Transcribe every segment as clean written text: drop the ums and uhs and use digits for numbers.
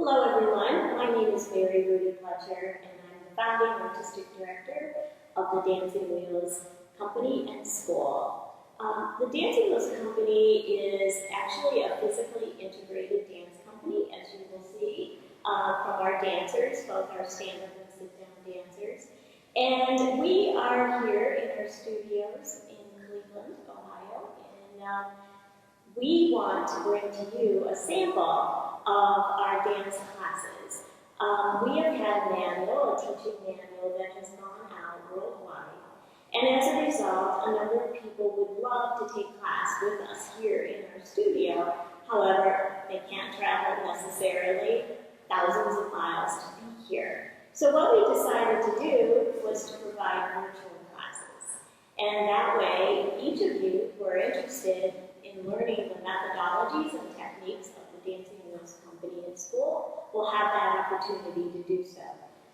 Hello everyone, my name is Mary Rudy Fletcher and I'm the founding artistic director of the Dancing Wheels Company and School. The Dancing Wheels Company is actually a physically integrated dance company, as you will see from our dancers, both our stand-up and sit-down dancers. And we are here in our studios in Cleveland, Ohio, and we want to bring to you a sample of our dance classes. We have had a manual, a teaching manual that has gone out worldwide. And as a result, a number of people would love to take class with us here in our studio. However, they can't travel necessarily thousands of miles to be here. So what we decided to do was to provide virtual classes. And that way, each of you who are interested in learning the methodologies and techniques of the Dancing Wheels Company and School will have that opportunity to do so.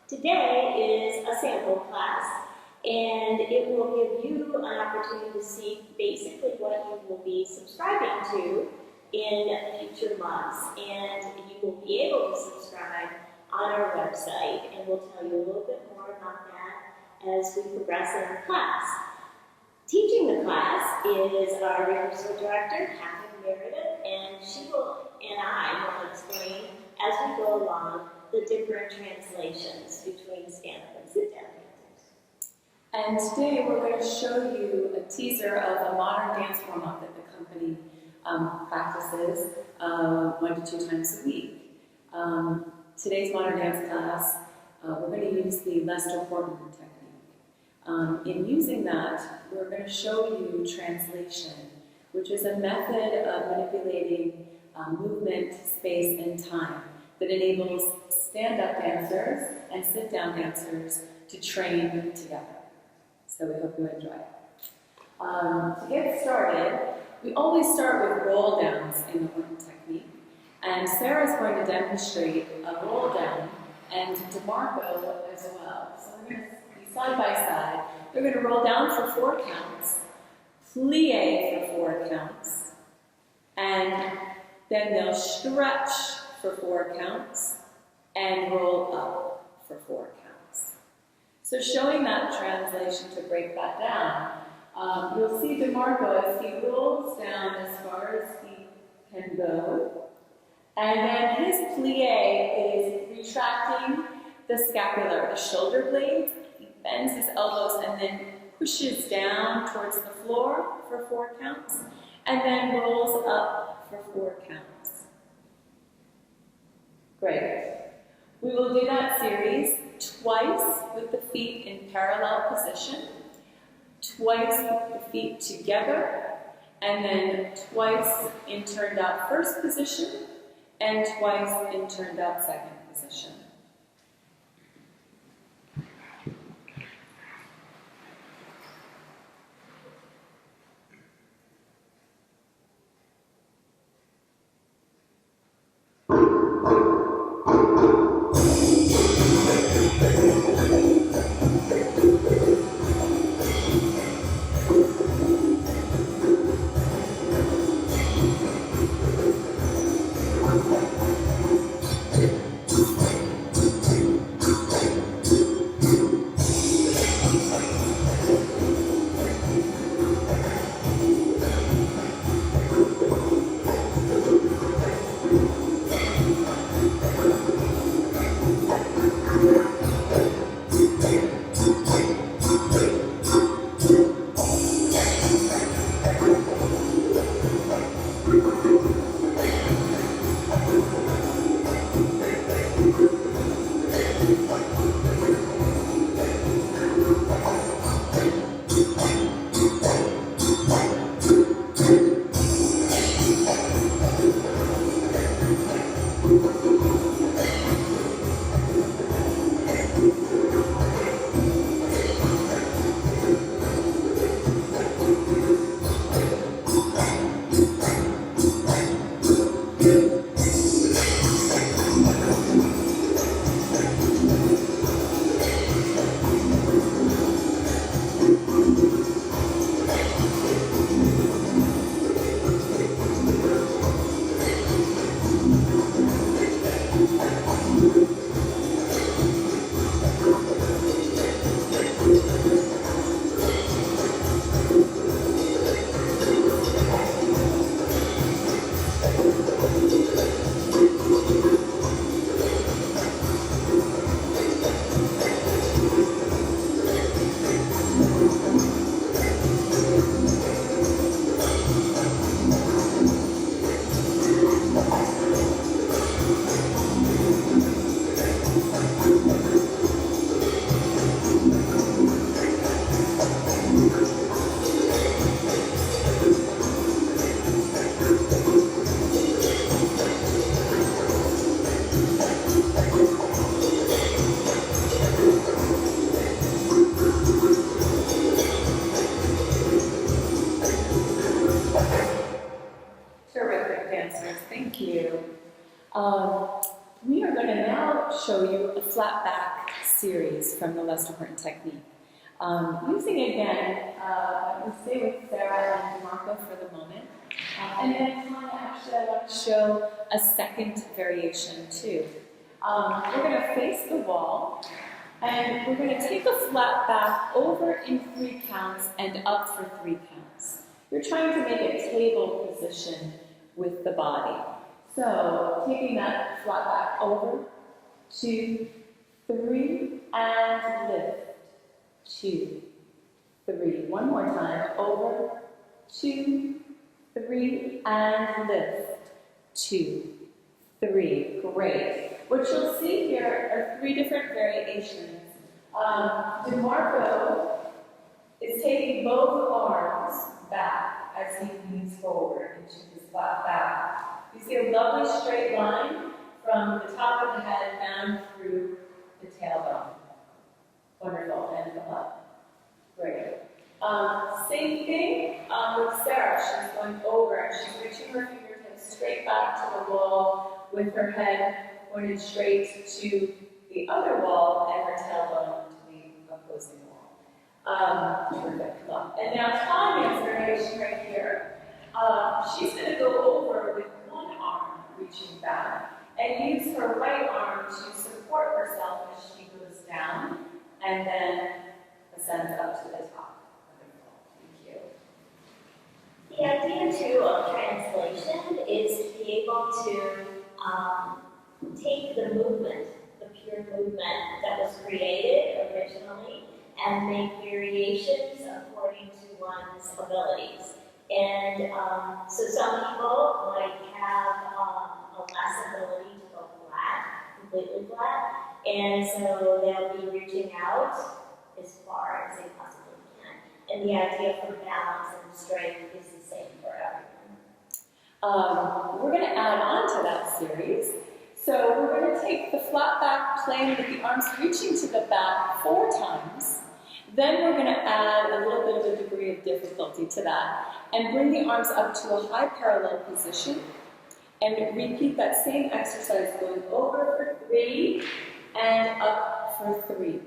Today is a sample class, and it will give you an opportunity to see basically what you will be subscribing to in future months, and you will be able to subscribe on our website, and we'll tell you a little bit more about that as we progress in our class. Teaching the class is our rehearsal director, Catherine Meredith, and she will, and I will explain as we go along the different translations between stand-up and sit-down dancers. And today we're going to show you a teaser of a modern dance warm-up that the company practices 1 to 2 times a week. Today's modern dance class, we're going to use the Lester Horton technique. In using that, we're going to show you translation, which is a method of manipulating movement, space, and time that enables stand-up dancers and sit-down dancers to train together. So we hope you enjoy it. To get started, we always start with roll downs in the Horton technique. And Sarah's going to demonstrate a roll down, and DeMarco as well. So we're going to be side by side. They're going to roll down for 4 counts, plie for 4 counts, and then they'll stretch for 4 counts and roll up for 4 counts. So showing that translation to break that down, you'll see DeMarco as he rolls down as far as he can go. And then his plie is retracting the scapula, the shoulder blades. He bends his elbows and then pushes down towards the floor for 4 counts, and then rolls up for 4 counts. Great. We will do that series twice with the feet in parallel position, twice with the feet together, and then twice in turned out first position, and twice in turned out second position. dancers. Thank you. We are going to now show you a flat back series from the Lester Horton technique. Using again, we'll stay with Sarah and DeMarco for the moment. And then Tanya, actually, I want to show a second variation too. We're going to face the wall, and we're going to take a flat back over in 3 counts and up for 3 counts. You're trying to make a table position with the body. So, taking that flat back over, 2, 3, and lift. 2, 3. One more time. Over, 2, 3, and lift. 2, 3. Great. What you'll see here are 3 different variations. DeMarco is taking both arms back as he leans forward into his flat back. You see a lovely straight line from the top of the head down through the tailbone. Wonderful. And come up. Great. Same thing with Sarah. She's going over and she's reaching her fingertips straight back to the wall with her head pointed straight to the other wall and her tailbone to the opposing wall. Terrific. Come up. And now Tanya's variation right here. She's going to go over with one arm reaching back and use her right arm to support herself as she goes down and then ascends up to the top. Wonderful. Thank you. The idea too of translation is to be able to take the movement, the pure movement that was created originally, and make variations according to one's abilities. And so some people might have a less ability to go flat, completely flat, and so they'll be reaching out as far as they possibly can. And the idea for balance and strength is the same for everyone. We're going to add on to that series. So we're going to take the flat back plane with the arms reaching to the back 4 times. Then we're going to add a little bit of a degree of difficulty to that and bring the arms up to a high parallel position and repeat that same exercise going over for 3 and up for 3.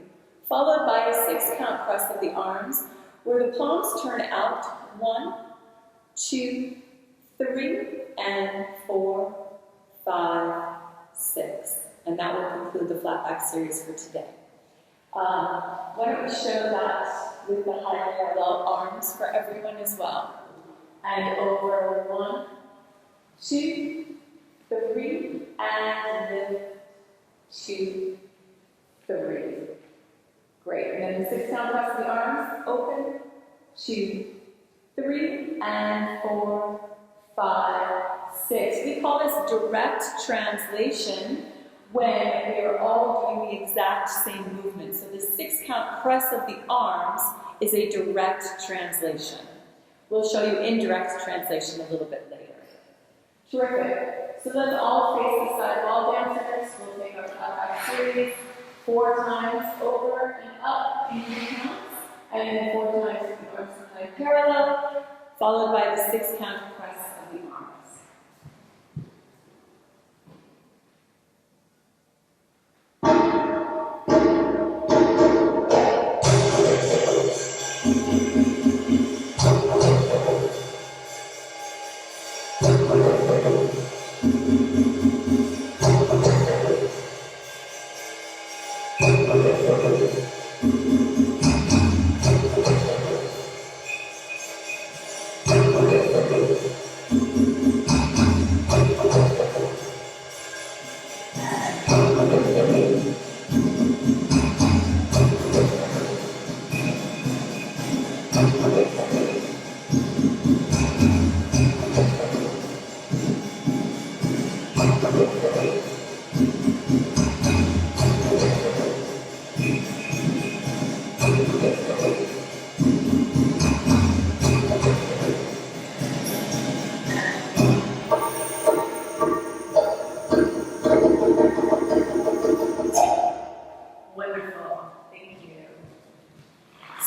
Followed by a 6 count press of the arms where the palms turn out 1, 2, 3, and 4, 5, 6. And that will conclude the flat back series for today. Why don't we show that with the high parallel arms for everyone as well. And over 1, 2, 3, and lift, 2, 3. Great. And then the 6 count press of the arms, open, 2, 3, and 4, 5, 6. We call this direct translation when we are all doing the exact same movement. So the 6 count press of the arms is a direct translation. We'll show you indirect translation a little bit later. Terrific. So let's all face the side wall dancers. We'll take our flat back series 4 times over and up in 3 counts, and then 4 times with the arms in parallel, followed by the 6 count press of the arms.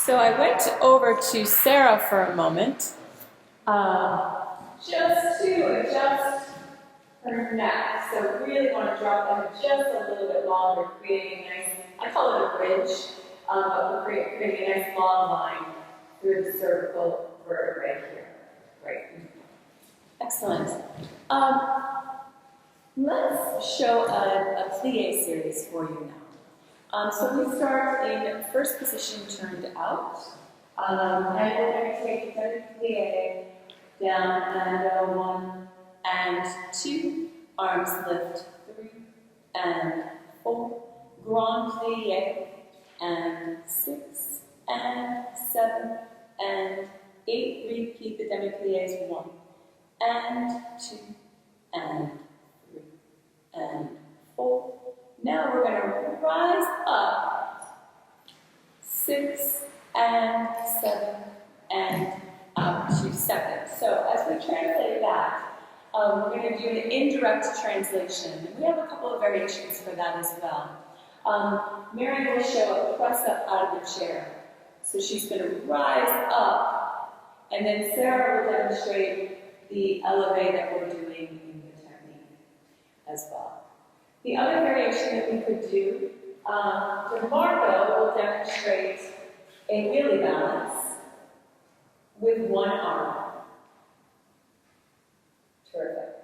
So I went over to Sarah for a moment, just to adjust her neck. So really want to drop them just a little bit longer, creating a nice, I call it a bridge, but we're creating a nice long line through the cervical vertebrae here. Great. Excellent. Let's show a plie series for you now. So we start in first position turned out, and we're going to take the plie down and go 1 and 2, arms lift 3 and 4, grand plie, and 6 and 7 and 8, repeat the demi-plies 1 and 2 and 3 and 4. Now we're going to rise up 6 and 7 and up to 2nd. So as we translate that, we're going to do an indirect translation. And we have a couple of variations for that as well. Mary will show a press up out of the chair. So she's going to rise up, and then Sarah will demonstrate the elevate that we're doing in the technique as well. The other variation that we could do, DeMarco will demonstrate a wheelie balance with one arm. Terrific.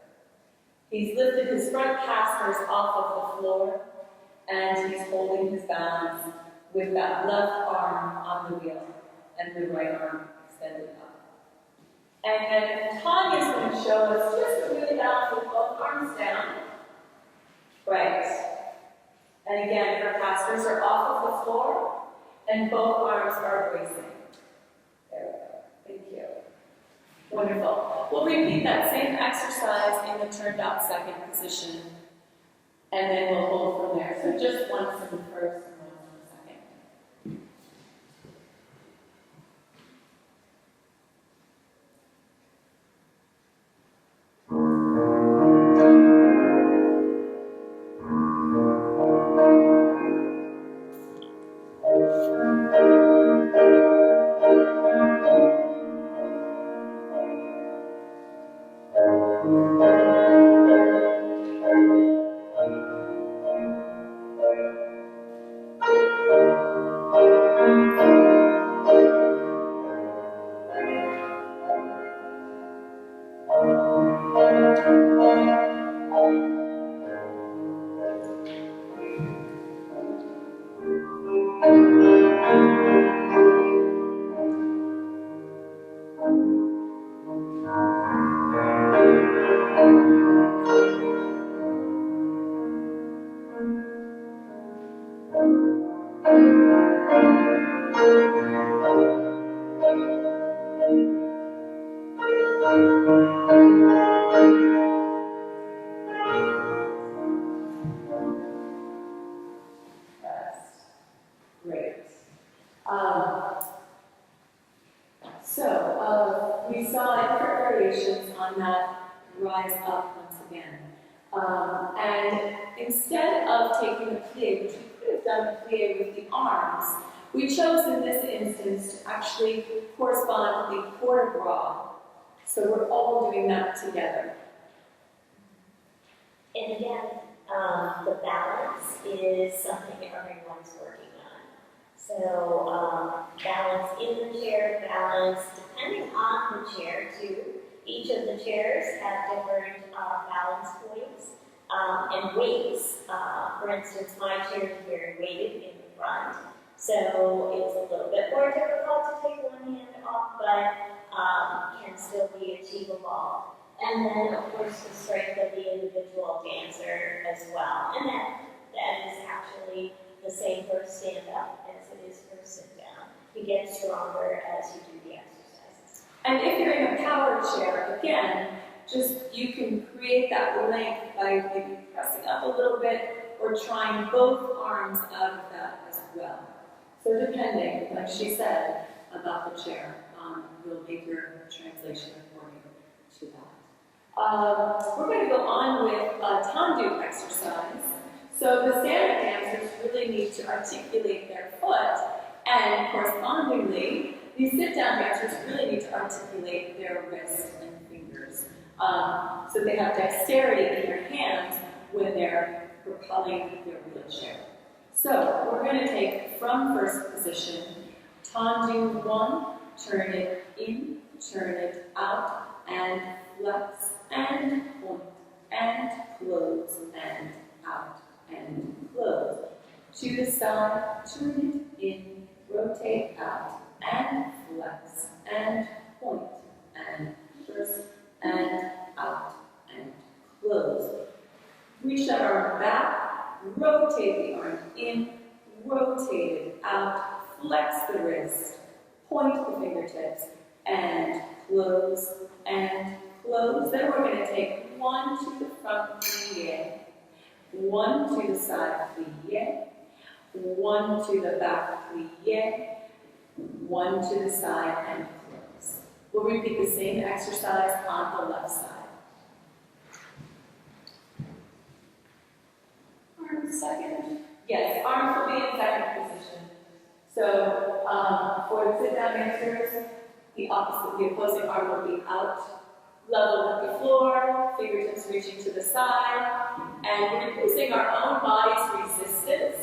He's lifted his front casters off of the floor, and he's holding his balance with that left arm on the wheel and the right arm extended up. And then Tanya's going to show us just a wheelie balance with both arms down. Right. And again, her casters are off of the floor, and both arms are bracing. There we go. Thank you. Wonderful. We'll repeat that same exercise in the turned out 2nd position, and then we'll hold from there. So just once in the first and once in the 2nd. We saw different variations on that rise up once again. And instead of taking the plie, which we could have done the plie with the arms, we chose in this instance to actually correspond to the port de bras. So we're all doing that together. And again, the balance is something everyone's working on. So balance in the chair, balance depending on the chair too. Each of the chairs have different balance points and weights. For instance, my chair is very weighted in the front, so it's a little bit more difficult to take one hand off, but can still be achievable. And then, of course, the strength of the individual dancer as well. And that is actually the same for stand-up as it is for sit-down. You get stronger as you do the exercises. And if you're in a power chair, again, just you can create that length by maybe pressing up a little bit or trying both arms out of that as well. So depending, like she said, about the chair, you'll make your translation according to that. We're going to go on with a tendu exercise. So the standard dancers really need to articulate their foot, and correspondingly, these sit-down dancers really need to articulate their wrists and fingers. So they have dexterity in their hands when they're propelling their wheelchair. So we're going to take from first position, tendu 1, turn it in, turn it out, and flex, and point, and close, and out, and close. To the side, turn it in, rotate out, and flex, and point, and first, and out, and close. Reach that arm back, rotate the arm in, rotate it out, flex the wrist, point the fingertips, and close, and close. Then we're going to take 1 to the front, plie, 1 to the side, plie, 1 to the back, plie, 1 to the side, and close. We'll repeat the same exercise on the left side. Arm second. Yes, arms will be in second position. So for the sit-down dancers, the opposing arm will be out, level with the floor, fingertips reaching to the side, and we're using our own body's resistance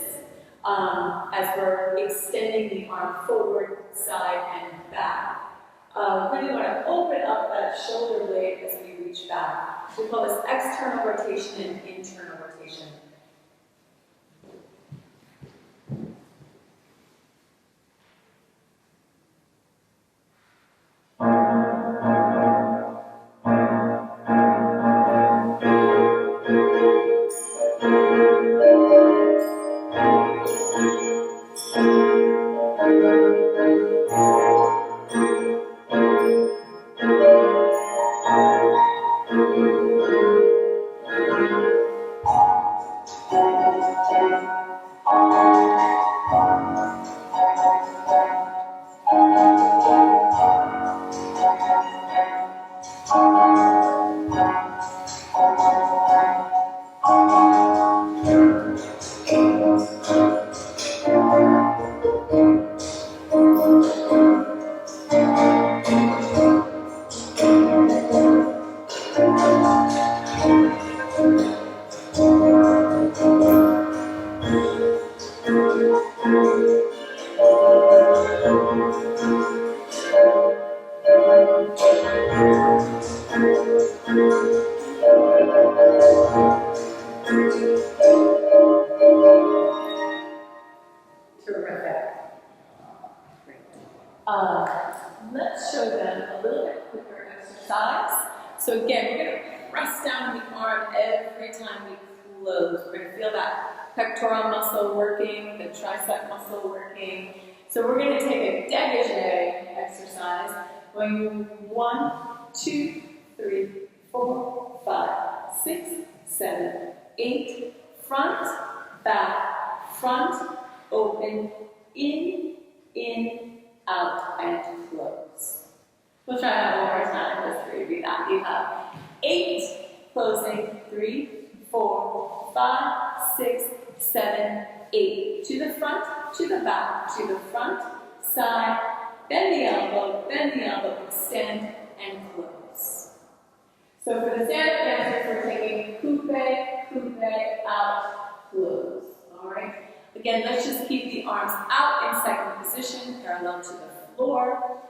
as we're extending the arm forward, side, and back. Really want to open up that shoulder blade as we reach back. We call this external rotation and internal rotation. Let's show them a little bit quicker exercise. So again, we're going to press down the arm every time we close. We're going to feel that pectoral muscle working, the tricep muscle working. So we're going to take a dégagé exercise, going 1, 2, 3, 4, 5, 6, 7, 8, front, back, front, open, in, out, and close. We'll try that one more time. Let's repeat that. You have 8, closing, 3, 4, 5, 6, 7, 8. To the front, to the back, to the front, side, bend the elbow, extend, and close. So for the stand-up dancers, we're taking coupe, out, close. All right? Again, let's just keep the arms out in second position, parallel to the floor.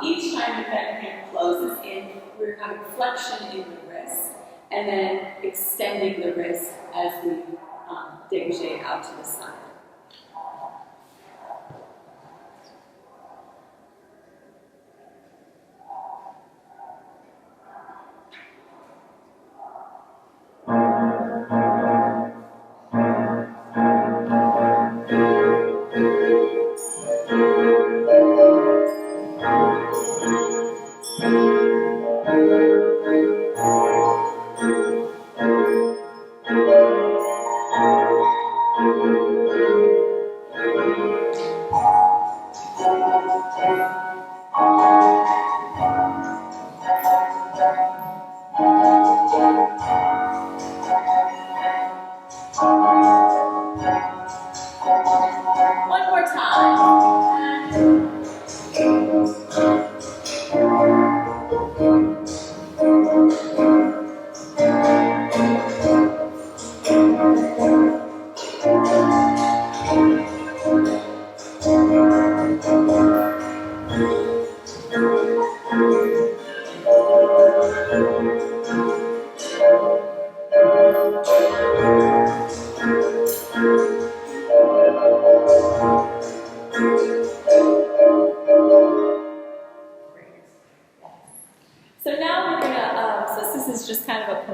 Each time the hand closes in, we're having flexion in the wrist, and then extending the wrist as we dégagé out to the side.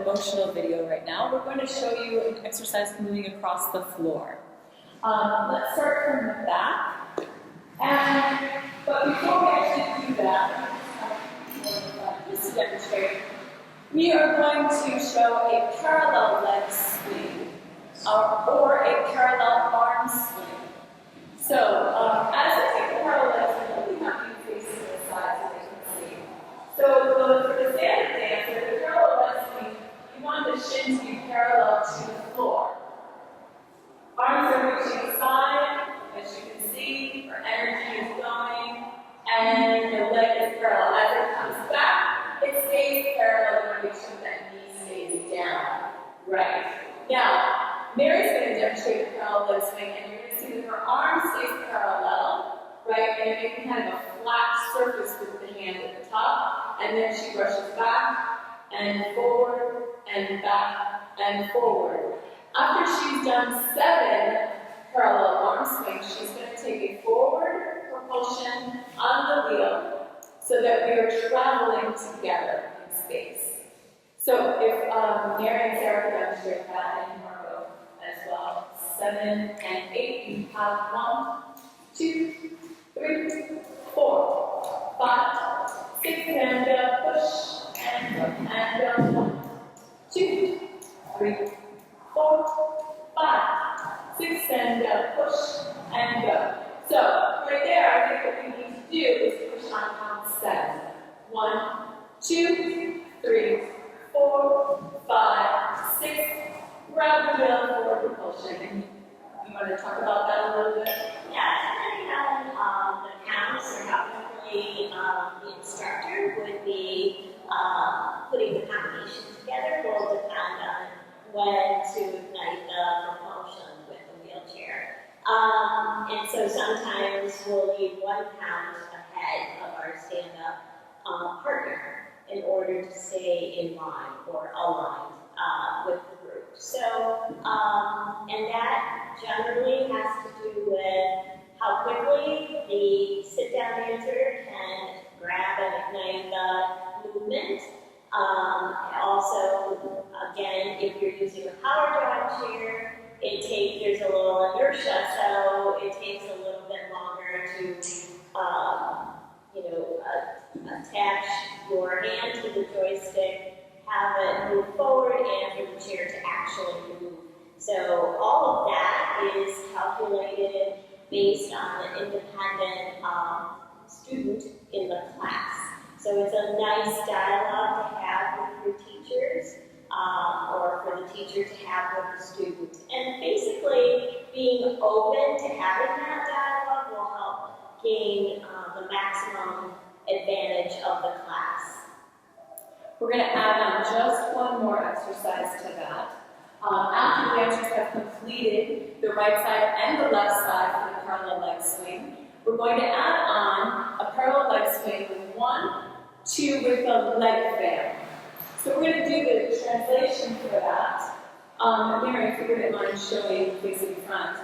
promotional video right now. We're going to show you an exercise moving across the floor. Let's start from the back. But before we actually do that, just to demonstrate, we are going to show a parallel leg swing or a parallel arm swing. So, as I take the parallel leg swing, we have you facing the side so they can see. So, for the standard dancer, the parallel leg swing, you want the shin to be parallel to the floor. Arms are reaching aside, as you can see, our energy is going, and the leg is parallel. As it comes back, it stays parallel to make sure that knee stays down. Right. Now, Mary's going to demonstrate the parallel leg swing, and you're going to see that her arm stays parallel, right? And you're making kind of a flat surface with the hand at the top, and then she brushes back and forward and back and forward. After she's done 7 parallel arm swings, she's going to take a forward propulsion on the wheel so that we are traveling together in space. So if Mary and Sarah can demonstrate that, and Margot as well. 7 and 8, you have 1, 2, 3, 4, 5, 6, and push, and 1, 2, 3, 4, 5, 6, and push, and go. So, right there, I think what we need to do is push on count 7. 1, 2, 3, 4, 5, 6. Grab the wheel forward propulsion. You want to talk about that a little bit? Yeah, depending on the counts or how quickly the instructor would be putting the combination together will depend on when to ignite the propulsion with the wheelchair. And so sometimes we'll need 1 count ahead of our stand-up partner in order to stay in line or aligned with the group. So, and that generally has to do with how quickly the sit-down dancer can grab and ignite the movement. Also, again, if you're using a power drive chair, there's a little inertia, so it takes a little bit longer to, attach your hand to the joystick, have it move forward, and for the chair to actually move. So all of that is calculated based on the independent student in the class. So it's a nice dialogue to have with your teachers, or for the teacher to have with the student. And basically, being open to having that dialogue will help gain the maximum advantage of the class. We're going to add on just one more exercise to that. After the dancers have completed the right side and the left side for the parallel leg swing, we're going to add on a parallel leg swing with 1, 2 with a leg fan. So we're going to do the translation for that. Mary, if you wouldn't mind showing facing front.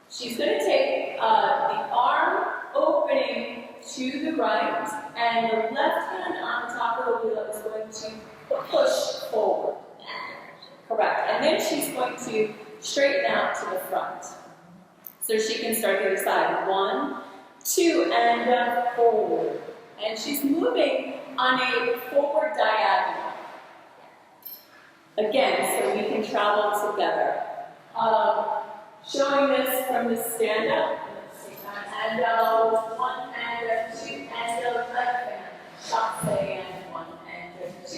She's going to take the arm opening to the right, and the left hand on top of the wheel is going to push forward. Correct. And then she's going to straighten out to the front. So she can start the other side. 1, 2, and forward. And she's moving on a forward diagonal. Again, so we can travel together. Showing this from the stand-up. And 1 and 2 and a leg fan. Chasse and 1 and 2.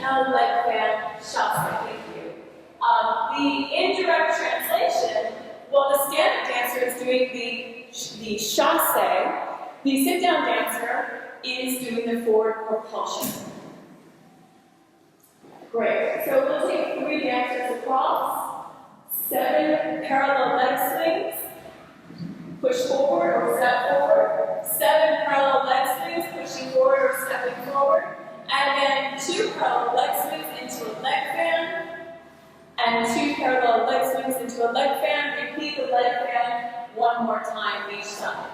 Now leg fan, chasse. Thank you. The indirect translation, well, the standard dancer is doing the chasse. The sit-down dancer is doing the forward propulsion. Great. So we'll take 3 dancers across, 7 parallel leg swings, push forward or step forward, 7 parallel leg swings, pushing forward or stepping forward, and then 2 parallel leg swings into a leg fan, and 2 parallel leg swings into a leg fan. Repeat the leg fan 1 more time each side.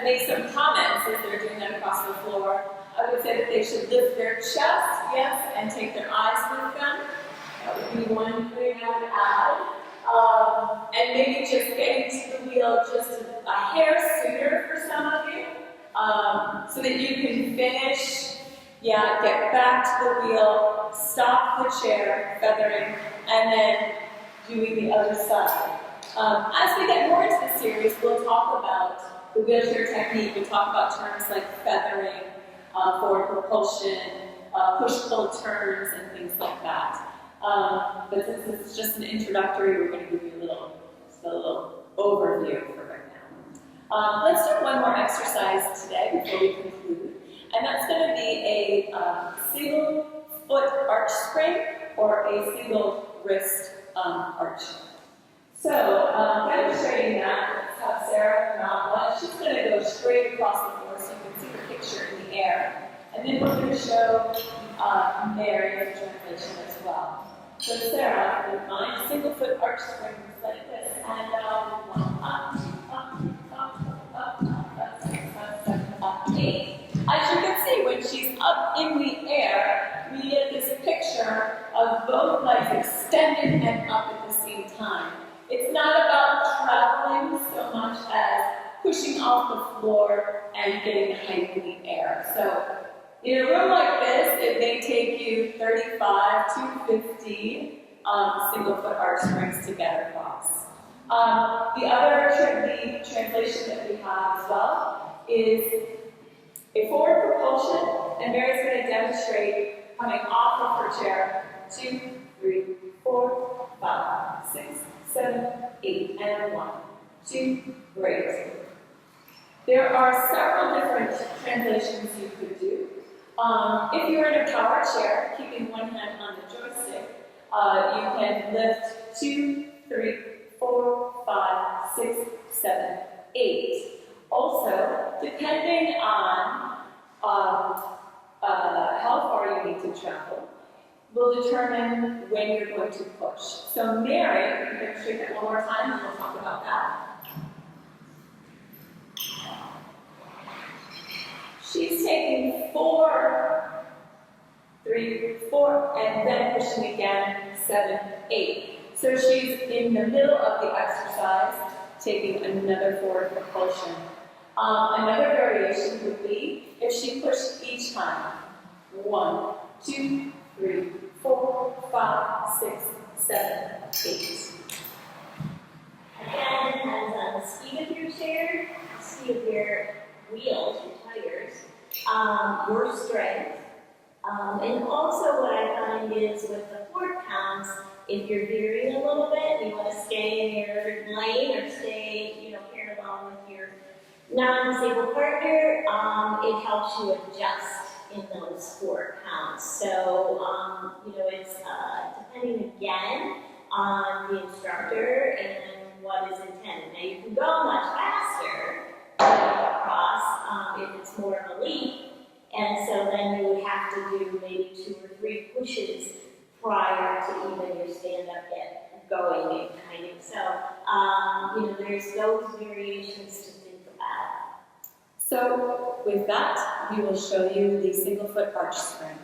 make some comments as they're doing that across the floor. I would say that they should lift their chest, yes, and take their eyes with them. That would be one thing I would add. And maybe just getting to the wheel just a hair sooner for some of you, so that you can finish, get back to the wheel, stop the chair, feathering, and then doing the other side. As we get more into the series, we'll talk about the wheelchair technique. We'll talk about terms like feathering, forward propulsion, push-pull turns, and things like that. But since it's just an introductory, we're going to give you a little overview for right now. Let's do one more exercise today before we conclude, and that's going to be a single foot arch spring or a single wrist arch. So, demonstrating that, let's have Sarah mount one. She's going to go straight across the floor so you can see the picture in the air. And then we're going to show Mary the translation as well. So Sarah, if you don't mind, single foot arch springs like this. And one, up, 8. As you can see, when she's up in the air, we get this picture of both legs extended and up at the same time. It's not about traveling so much as pushing off the floor and getting height in the air. So in a room like this, it may take you 35 to 50 single foot arch springs to get across. The other translation that we have as well is a forward propulsion, and Mary's going to demonstrate coming off of her chair. 2, 3, 4, 5, 6, 7, 8, and 1, 2, great. There are several different translations you could do. If you're in a power chair, keeping one hand on the joystick, you can lift 2, 3, 4, 5, 6, 7, 8. Also, depending on how far you need to travel, will determine when you're going to push. So Mary, I'm going to demonstrate that one more time and we'll talk about that. She's taking 4, 3, 4, and then pushing again, 7, 8. So she's in the middle of the exercise, taking another forward propulsion. Another variation would be if she pushed each time. 1, 2, 3, 4, 5, 6, 7, 8. Again, depends on the speed of your chair, the speed of your wheels, your tires, your strength. And also what I find is with the 4 pounds, if you're veering a little bit, you want to stay in your lane or stay, paired along with your non-disabled partner, it helps you adjust in those 4 pounds. So, it's depending again on the instructor and what is intended. Now, you can go much faster across if it's more of a leap, and so then you would have to do maybe 2 or 3 pushes prior to even your stand-up going and kind of. So, there's those variations to think about. So with that, we will show you the single foot arch spring.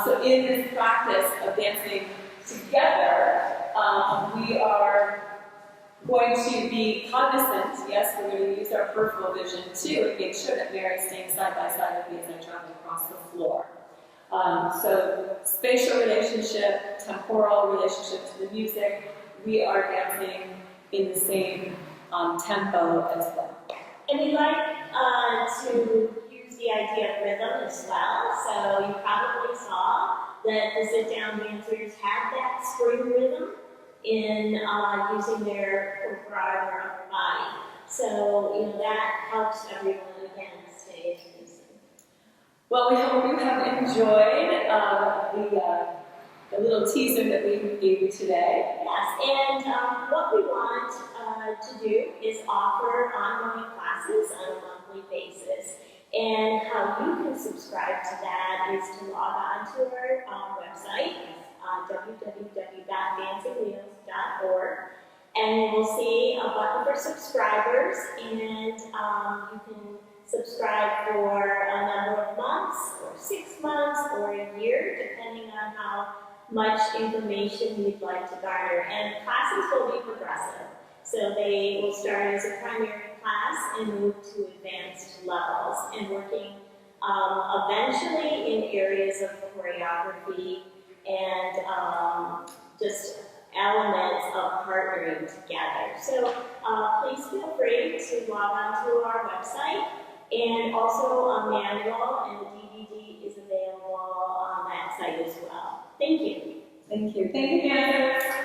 So in this practice of dancing together, we are going to be cognizant, yes, we're going to use our peripheral vision too, and make sure that Mary's staying side by side with me as I travel across the floor. So spatial relationship, temporal relationship to the music, we are dancing in the same tempo as well. And we like to use the idea of rhythm as well. So you probably saw that the sit-down dancers had that spring rhythm in using their broad or upper body. So, you know, that helps everyone, again, stay in unison. Well, we hope you have enjoyed the little teaser that we gave you today. Yes, and what we want to do is offer online classes on a monthly basis. And how you can subscribe to that is to log on to our website, www.dancingwheels.org, and you will see a button for subscribers, and you can subscribe for a number of months, or 6 months, or a year, depending on how much information you'd like to garner. And classes will be progressive. So they will start as a primary class and move to advanced levels, and working eventually in areas of choreography and just elements of partnering together. So please feel free to log on to our website, and also a manual and the DVD is available on that site as well. Thank you. Thank you. Thank you, dancers.